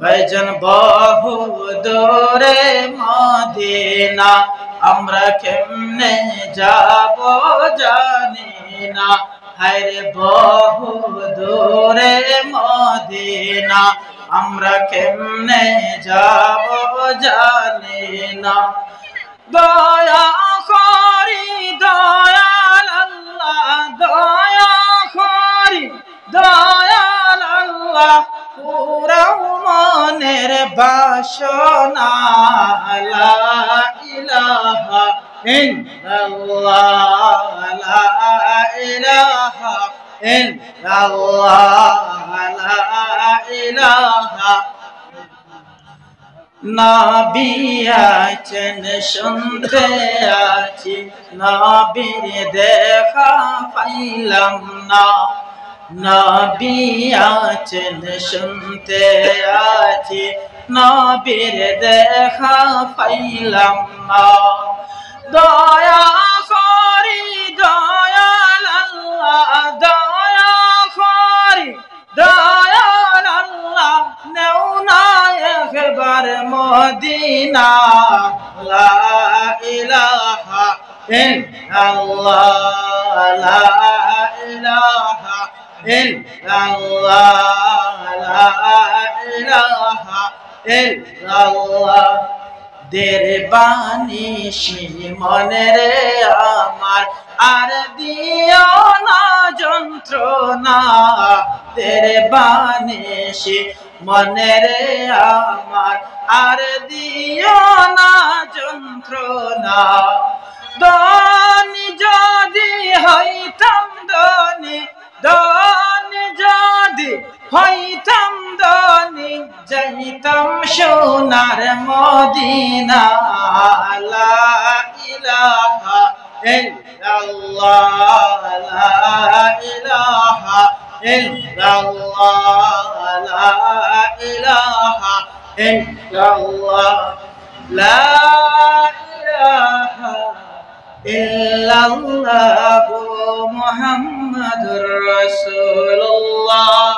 ভাইজান বহু দূরে মদিনা, আমরা কেমনে যাব জানি না। হায়রে বহু দূরে মদিনা, আমরা কেমনে যাব জানি না। দয়া করি দয়াল আল্লাহ, দয়া করি দয়াল আল্লাহ, পুরাও মনের বাসনা। লা ইলাহা ইল্লাল্লাহ, লা ইলাহা ইল্লাল্লাহ, লা ইলাহা। নবী আছেন শুনতে আছি, নবীর দেখা পাইলাম না। নবী আছেন শুনতে আছি, নবীর দেখা পাইলাম না। দয়া করি দয়াল আল্লাহ, দয়া করি দয়াল আল্লাহ, নেও না একবার মদিনা। লা ইলাহা ইল্লাল্লাহ, লা ইলাহা ইল্লাল্লাহ, লা ইলাহা ইল্লাল্লাহ। দের বানিশি মনেরে আমার, আর দিও না যন্ত্রণা। দের বানিশি মনেরে আমার, আর দিও না যন্ত্রণা। ধনী যদি হইতাম ধনী, ধনী যদি হইতাম ধনী, যাইতাম সোনার মদিনা। লা ইলাহা ইল্লাল্লাহ, লা ইলাহা ইল্লাল্লাহ, লা ইলাহা ইল্লাল্লাহ, লা ইলাহা ইল্লাল্লাহ মুহাম্মাদুর রাসূলুল্লাহ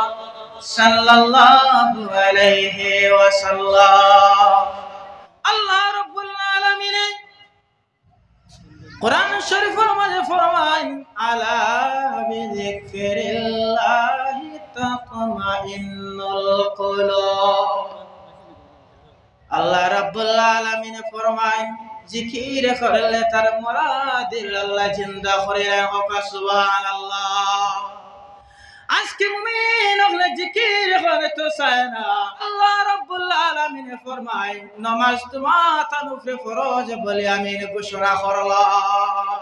সাল্লাল্লাহু আলাইহি ওয়াসাল্লাম। আল্লাহ রাব্বুল আলামিন কোরআন শরীফের মাঝে ফরমায়, আলা বিযিকরিল্লাহি তাতমাইন্নুল কুলুব। আল্লাহ রাব্বুল আলামিন ফরমায়, জিকির করলে তার মুরাদিল আল্লাহ জিন্দা করে রাখে। সুবহানাল্লাহ। আজকে মুমিন হলে জিকির করে তো চায় না। আল্লাহ রাব্বুল আলামিন ফরমায়, নামাজ তোমার উপরে ফরজ বলে আমি ঘোষণা করলাম।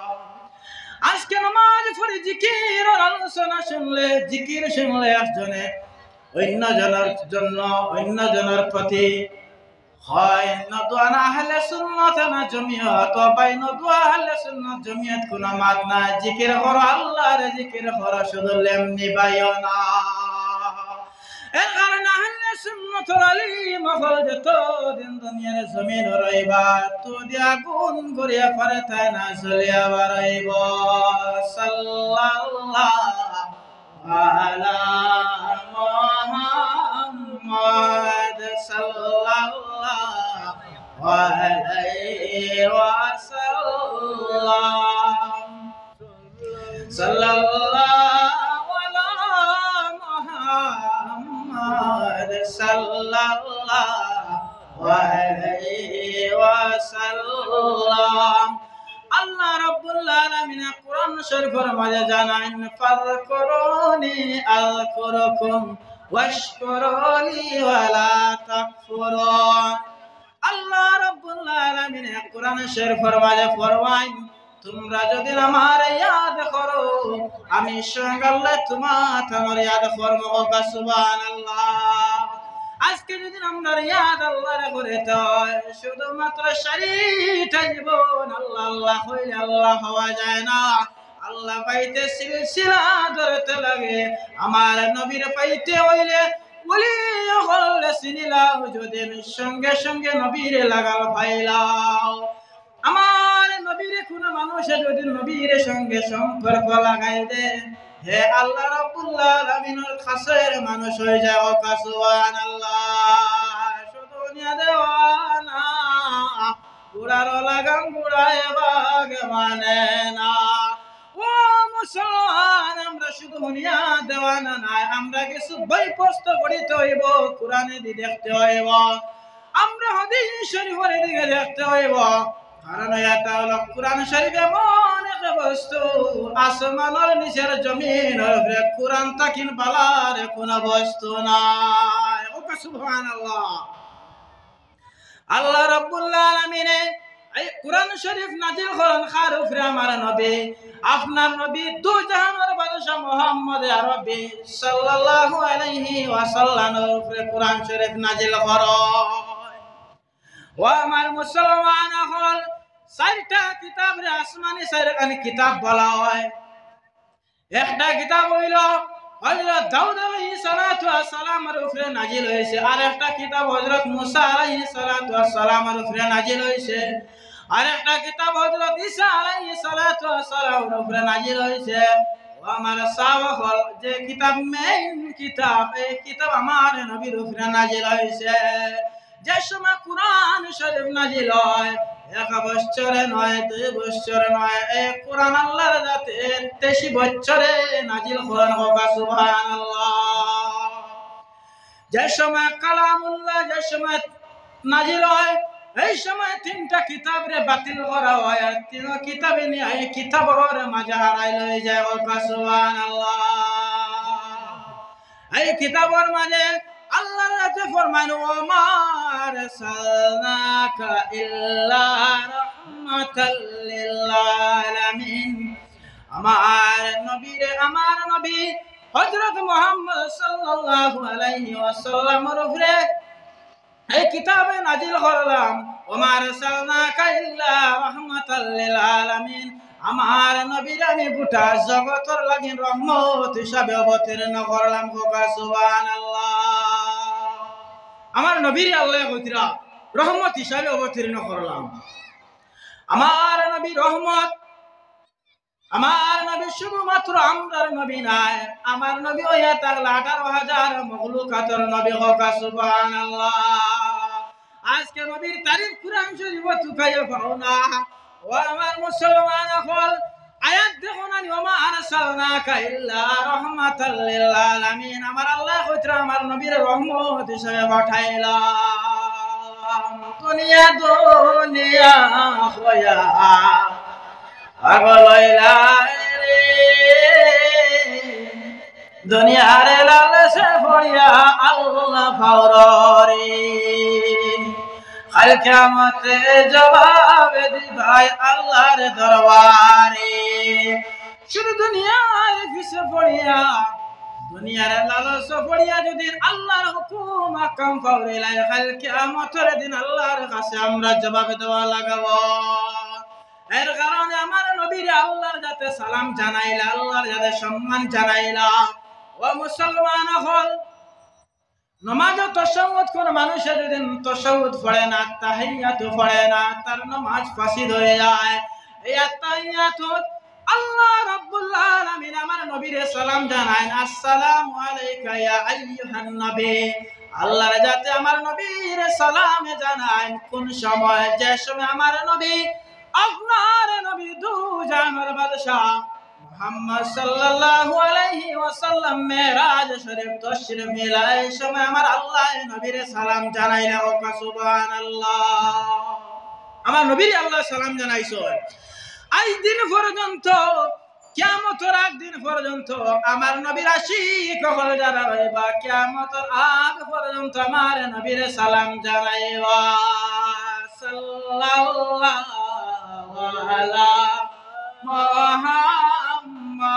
আজকে নামাজ পড়ে জিকির আর আলোচনা শুনলে, জিকির শুনলে একজনে অন্য জনের জন্য, অন্য জনের প্রতি হয় নদুয়া না হলে সুন্নাত না জমিয়ত, বাই নদুয়া হলে সুন্নাত জমিয়ত কোনো মাত না। জিকির করো আল্লাহর জিকির করো, শুধু লেমনি বাইও না। এর কারণে আহলে সুন্নাতুল আলিম হল যত দিন দুনিয়ার জমিন রইবা, তো দিয়া গুণ করিয়া পারে তাই না চলিয়া বাড়াইব। সাল্লাল্লাহু আলা মুহাম্মাদ সাল্লাল্লাহু আলাইহি ওয়াসাল্লাম। সাল্লাল্লাহু আলা মুহাম্মাদ সাল্লাল্লাহু আলাইহি ওয়াসাল্লাম। আল্লাহ রাব্বুল আলামিন কোরআন শরীফের মাঝে জানান, ফাযকুরুনি আযকুরুকুম ওয়াশকুরুলি ওয়ালা তাকফুরুন। আল্লাহ রাব্বুল আলামিন কোরআন শরীফের মাঝে ফরমায়, তোমরা যদি আমার ইয়াদ করো, আমি স্বয়ং আল্লাহ তোমার ইয়াদ করব। সুবহানাল্লাহ। আজকে যদি আমরা ইয়াদ আল্লাহর করে তাই শুধুমাত্র শরীরটা জীবন আল্লাহ আল্লাহ হইলে আল্লাহ হওয়া যায় না। আল্লাহ পাইতে সিলসিলা ধরতে লাগে। আমার নবীর পাইতে হইলে ওলি হলে চিনিলাও, যদি সঙ্গে সঙ্গে নবীর লাগাল পাইলাও। আমার নবীর কোন মানুষ যদি নবীর সঙ্গে সম্পর্ক লাগাই দে, হে আল্লাহ রাব্বুল আলামিনের কাছের মানুষ হয়ে যায়। সুবহানাল্লাহ। দেওয়ানা নাই, আমরা কিছু বই পুস্তক পড়িতে হইব, কোরআনে দি দেখতে হইব, আমরা হাদিস শরীফের দিকে দেখতে হইব। কারণ এটা হলো কোরআন শরীফ এমন একটা বস্তু, আসমানের নিচের জমিনের উপরে কোরআন তাকিন বালার কোনো বস্তু নাই। ওকে সুবহানাল্লাহ। আল্লাহ রাব্বুল আলামিন এই কোরআন শরীফ নাজিল করেন কার উপরে? আমার নবী, আপনার নবী দু জাহানের বাদশা মুহাম্মদ আরবি সাল্লাল্লাহু আলাইহি ওয়াসাল্লামের উপরে কোরআন শরীফ নাজিল করেন। ও আমার মুসলমান হল, চারটা কিতাবের আসমানি চারখানি কিতাব বলা হয়। একটা কিতাব হইল হযরত দাউদ আলাইহিস সালাতু ওয়াস সালামের উপরে নাজিল হয়েছে, আর একটা কিতাব হযরত মুসা আলাইহিস সালাতু ওয়াস সালামের উপরে নাজিল হয়েছে, আর একটা কিতাব হযরত ঈসা আলাইহিস সালাতু ওয়াস সালামের উপরে নাজিল হয়েছে। ও আমার সাহাবাগণ, যে কিতাব মেইন কিতাব, এই কিতাব আমার নবীর উপরে নাজিল হয়েছে। যে সময় কোরআন শরীফ নাজিল হয়, এক বছরে নয়, 2 বছরে নয়, এই কোরআন আল্লাহর জাতে 83 বছরে নাজিল করেন। সুবহানাল্লাহ। যে সময় কালামুল্লাহ যে সময় নাজিল হয়, এই সময় 3টা কিতাবরে বাতিল করা হয়, আর 3 কিতাবে নিয়ে এই কিতাবর মাঝে হারাই লয়ে যায়। সুবহানাল্লাহ। এই কিতাবর মাঝে আল্লাহর রাতে ফরমান, ওয়া আরসালনাকা ইল্লা রাহমাতাল লিল আলামিন। আমার নবীরে, আমার নবী হযরত মুহাম্মদ সাল্লাল্লাহু আলাইহি ওয়াসাল্লামের উপরে এই কিতাবে নাজিল করলাম, ওয়া আরসালনাকা ইল্লা রাহমাতাল লিল আলামিন। আমার নবীর আমি গোটা জগতের লাগি রহমত হিসাবে অবতীর্ণ করলাম। সুবহানাল্লাহ। আমার নবীর আল্লাহ কইরা রহমত হিসাবে অবতীর্ণ করলাম। আমার নবী রহমত, আমার নবী শুধুমাত্র আমরার নবী নাই, আমার নবী হইয়া থাকলে 18,000 মখলুকাতের নবী। সুবহানাল্লাহ। আজকে নবীর তারিফ কুরআন শরীফ তুকাইয়া পাও না। ও আমার মুসলমান হল, আয়াত দেখো না, ওয়া আরসালনাকা ইল্লা রাহমাতাল লিল আলামিন। আমার আল্লাহ কইরা আমার নবীর রহমত হিসেবে পাঠাইলাম। দুনিয়া দুনিয়া হইয়া আগলাইলা রে, দুনিয়ার লালসে পড়িয়া আল্লাহ ফাওরে, কাল কিয়ামতে জবাব দিবাই আল্লাহর দরবারে। শুধু দুনিয়ার পিছে পড়িয়া, দুনিয়ার লালস পড়িয়া যদি আল্লাহর হুকুম আকাম পাওরে লাই, কাল কিয়ামতের দিন আল্লাহর কাছে আমরা জবাব দেওয়া লাগাবো। এর কারণে আমার নবীর আল্লাহর যাতে সালাম জানাইলা, আল্লাহর যাতে সম্মান জানাইলা। ও মুসলমান হল, নমাজ তাশাহুদ কোন মানুষে যদি তাশাহুদ পড়ে না, তাহিয়াত পড়ে না, তার নামাজ ফাসিদ হয়ে যায়। এই তাহিয়াত আল্লাহ রাব্বুল আলামিন আমার নবীরে সালাম জানায়, আসসালামু আলাইকা ইয়া আইয়ুহান নবী। আল্লাহর যাতে আমার নবীরে সালাম জানায় কোন সময়? যে সময় আমার নবী, আপনার নবী দু জাহানের বাদশা মুহাম্মদ সাল্লাল্লাহু আলাইহি ওয়াসাল্লাম মেরাজ শরীফ তশরিফ নিলায়, এই সময় আমার আল্লাহ নবীরে সালাম জানাইলা। ওয়া সুবহানাল্লাহ। আমার নবীরে আল্লাহ সালাম জানাইছো। আজ দিন পর্যন্ত, কিয়ামতের আগ দিন পর্যন্ত আমার নবীর আশিক হল যারা রইবা, কিয়ামতের আগ পর্যন্ত আমার নবীরে সালাম জানাইবা। সাল্লাল্লাহু আলা মুহাম্মাদ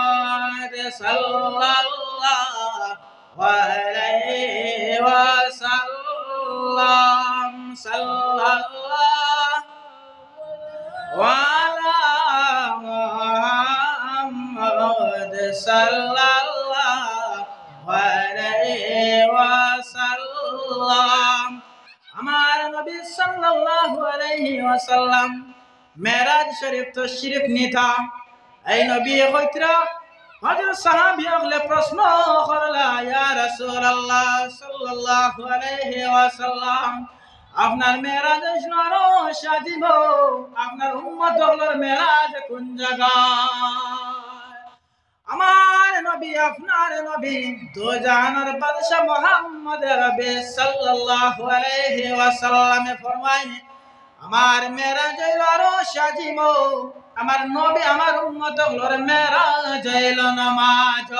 সাল্লাল্লাহু আলাইহি ওয়াসাল্লাম। সাল্লাল্লাহু আলা মুহাম্মাদ সাল্লাল্লাহু আলাইহি ওয়াসাল্লাম। আমার নবী সাল্লাল্লাহু আলাইহি ওয়াসাল্লাম মেরাজ শরীফ তশরিফ নিতা। এই নবী কইতরা হযরত সাহাবী আগলে প্রশ্ন করলা, ইয়া রাসূলুল্লাহ সাল্লাল্লাহু আলাইহি ওয়াসাল্লাম, আপনার মেরাজ শোনানো সাজিব, আপনার উম্মত হলোর মেরাজ কোন জায়গায়? আমার নবী আপনার নবী দো জাহানের বাদশা মুহাম্মদ রবি সাল্লাল্লাহু আলাইহি ওয়াসাল্লামে ফরমায় আমার মেরাজ হইল আরশ আজিম আমার নবী আমার উম্মত হলোর মেরাজ হইল নামাজ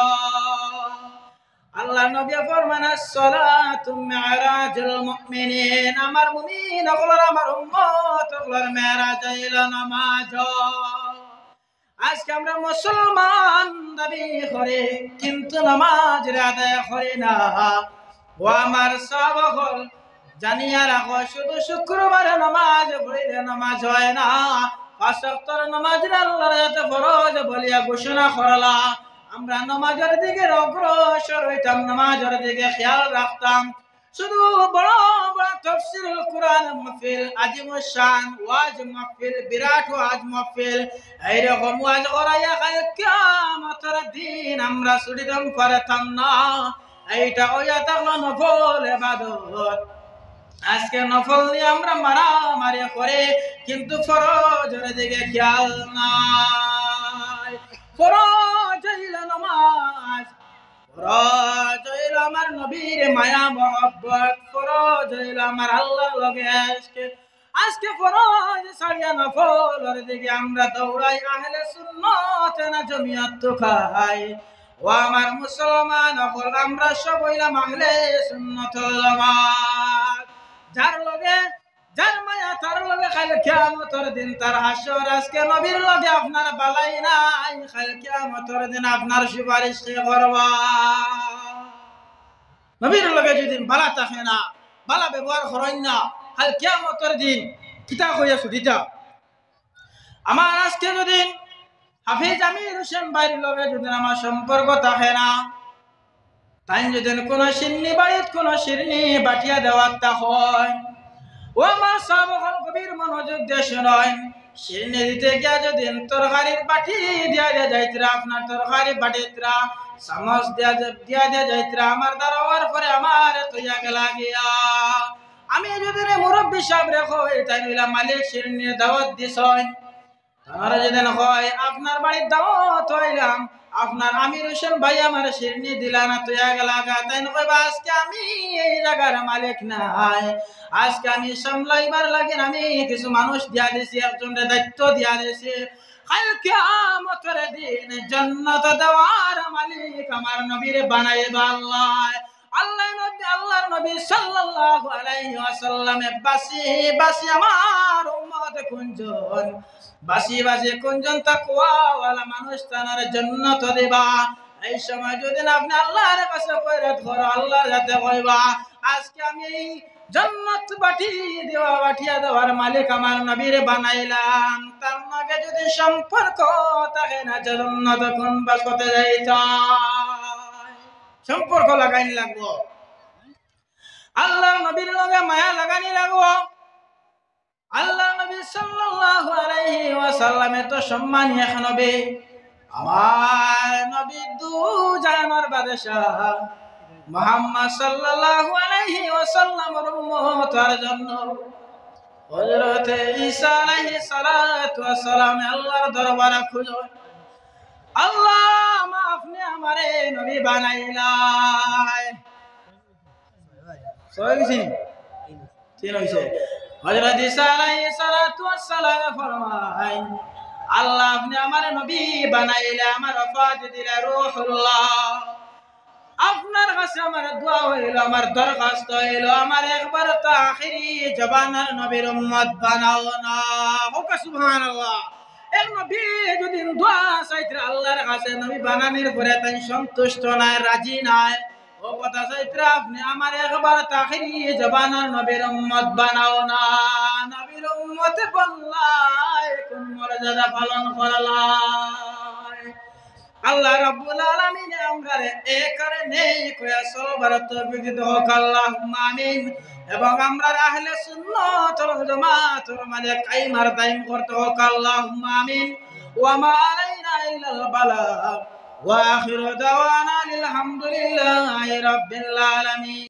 আল্লাহ নবী ফরমান as-salatu mi'rajul mu'minin আমার মুমিন হলোর আমার উম্মত হলোর মেরাজ হইল নামাজ আজকে আমরা মুসলমান দাবি করে কিন্তু নামাজ আদায় করি না ও আমার সাহাবাগণ জানিয়া রাখো শুধু শুক্রবারে নামাজ পড়লে নামাজ হয় না পাঁচ ওয়াক্তের নামাজ আল্লাহর কাছে ফরজ বলিয়া ঘোষণা করলা আমরা নামাজের দিকে অগ্রসর হইতাম নামাজের দিকে খেয়াল রাখতাম শুধু বড় বড় তাফসীরুল কুরআন মাহফিল আজিম শান ওয়াজ মাহফিল বিরাট ওয়াজ মাহফিল এইরকম ওয়াজ করাইয়া কিয়ামতের দিন আমরা ছুটিতাম পারতাম না এইটা হইয়া থাকলো নফল ইবাদত আজকে নফল নিয়ে আমরা মারামারি করে কিন্তু ফরজের দিকে খেয়াল নাই ফরজ হইল নামাজ ফরজ হইল আমার নবীর মায়া মহব্বত ফরজ হইল আমার আল্লাহর লগে আজকে ফরজ ছাড়িয়া নফলের দিকে আমরা দৌড়াই আহলে সুন্নাত না জমিয়ত তো খাই ও আমার মুসলমান হল আমরা সব হইলাম আহলে সুন্নাত ওয়াল জামাত যার লগে যার মায়া তার লগে খালি কিয়ামতের দিন তার হাসর আজকে নবীর লগে আপনার বালাই নাই খালি কিয়ামতের দিন আপনার সুপারিশ কে করবা নবীর লগে যদি বালা থাকে না বালা ব্যবহার করেন না খালি কিয়ামতের দিন কিতা কইয়া ছুটিটা আমার আজকে যদি হাফিজ আমির হোসেন ভাইয়ের লগে যদি আমার সম্পর্ক থাকে না তাই যদি কোনো সিন্নি বাড়িত কোনো শিরনি বাটিয়া দেওয়ার হয় ও আমার সাহাবাগণ কবির মনোযোগ দিয়ে শুনেন শিরনি দিতে গিয়া যদি তরকারির বাটি দিয়া যাইতরা আপনার তরকারি বাটিতরা চামচ দিয়া যাইতরা আমার দ্বারা হওয়ার পরে আমার তৈয়া গেলা গিয়া আমি যদি মুরব্বী সাহেব রেখো তাই নিলাম মালিক শিরনির দাওয়াত দিছেন তারা যদি হয় আপনার বাড়ির দাওয়াত হইলাম আপনার আমির হোসেন ভাই আমার শিরনি দিলা না তুই গেলা তাই কইবা আজকে আমি এই জায়গার মালিক নাই আজকে আমি সামলাইবার লাগে আমি কিছু মানুষ দিয়া দিছি একজনের দায়িত্ব দিয়া দিছি কাল কিয়ামতের দিন জান্নাত দেওয়ার মালিক আমার নবীর বানাইবা আল্লাহর নবী সাল্লাল্লাহু আলাইহি ওয়াসাল্লামে বাসি আমার উম্মত কুনজন বাসি কুনজন তাকওয়াওয়ালা মানুষ তানার জান্নাত দিবা এই সময় যদি আপনি আল্লাহর কাছে কইরা ধরো আল্লাহর কাছে কইবা আজকে আমি এই জান্নাত বাটিয়া দেওয়ার মালিক আমার নবীর বানাইলাম তার লগে যদি সম্পর্ক থাকে না জান্নাত কোন বাসতে যাইতা সম্পর্ক লাগাইনি লাগবো আল্লাহর নবীর লগে মায়া লাগানি লাগবো আল্লাহ নবী সাল্লাল্লাহু আলাইহি ওয়াসাল্লামের তো সম্মানী এক নবী আমার নবী দু জাহানের বাদশাহ মুহাম্মদ সাল্লাল্লাহু আলাইহি ওয়াসাল্লামের উম্মতের জন্য হযরত ঈসা আলাইহিস সালাতু ওয়াস সালাম আল্লাহর দরবারে খুঁজো আল্লাহ আপনি আমারে নবী বানাইলাই সহিসি তিন হইছে হযরত ঈসা আলাইহিস সালাতু ওয়াস সালাম ফরমায় আল্লাহ আপনি আমারে নবী বানাইলা আমার ওয়াফাত দিলা রূহুল্লাহ আপনার কাছে আমার দোয়া হইল আমার দরখাস্ত হইল আমার একবার তো আখিরি জবানের নবীর উম্মত বানাও না হোক সুবহানাল্লাহ এক নবী যদি দোয়া চাইতে আল্লাহর কাছে নবী বানানোর পরে তাই সন্তুষ্ট নাই রাজি নাই ও কথা চাইতে আপনি আমার একবার আখিরি জবানের নবীর উম্মত বানাও না নবীর উম্মত বললাই কোন মর্যাদা পালন করলাই আল্লাহ রাব্বুল আলামিন আমরারে এই কারণে কয়া সবার তৌফিক দাও আল্লাহুম্মা আমিন এবং আমরা আহলে সুন্নাত ওয়াল জামাতের মাঝে কায়েমার দায়ম করতে হোক আল্লাহুম্মা আমিন ওয়া মা আলাইনা ইল্লাল বালাগ ওয়া আখিরু দাওয়ানা আলহামদুলিল্লাহি রাব্বিল আলামিন।